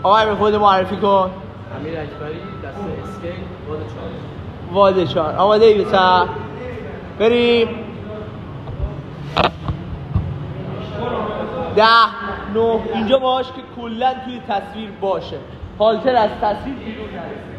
آقا امیر خود معرفی کن. امیر اکبری، دست اسکیل، واد 4 آماده ای بسر بریم. 10 9 اینجا باش که کلا توی تصویر باشه، هالتر از تصویر بیرون نره.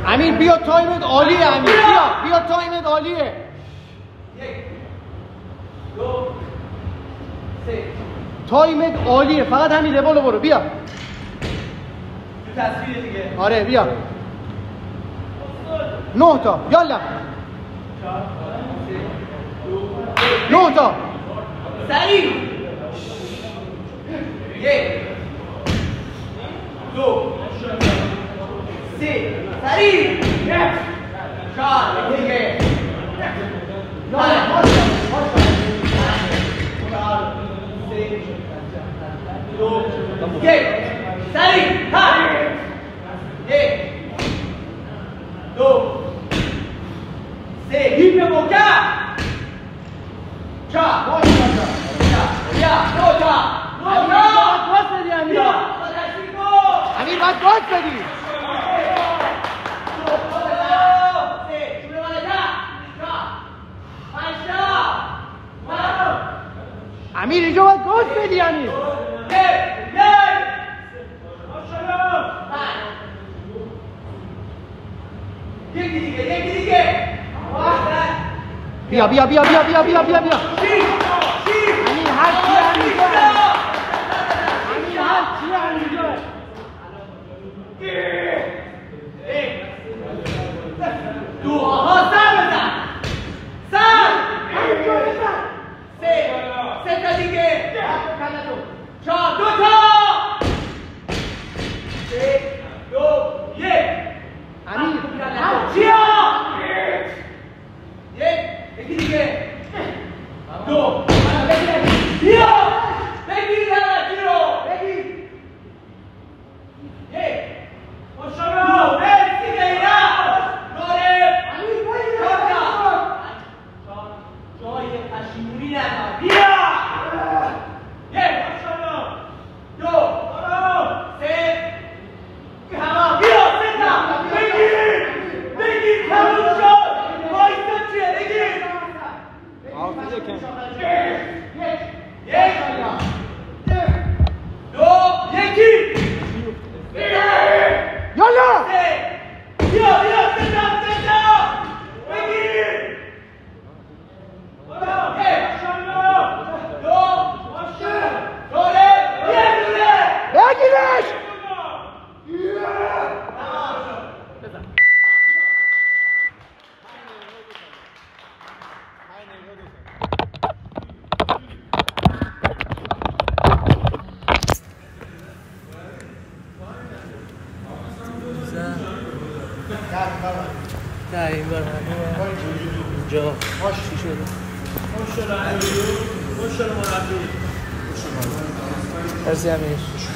امیر بیا تایمت عالیه. امیر بیا تایمت عالیه. 1 2 3 تایمت عالیه، فقط همین لولو برو. بیا تو تصویر دیگه. آره بیا 9 تا یالا 9 تا سریع 1 2 3 سریع 4 دیگه امیر اینجا باید گاز بدی. امیر یکی دیگه بیا امیر هر چی دو آها سر بزن سه تا دیگه 4 2 تا 3 2 1 امیر چیا یکی دیگه 2 بیا بگیر رو بگیر 1 ماشاءالله مرسی دینا داره امیر جای پشیمونی نداره. بیا 1 ماشاءالله 2 3 تمام. بیا 3 تا بگیر تموم شد. وایسا چیه بگیر یالا بگیرش نه این بار اینجا چی شده؟ مرسی امیر.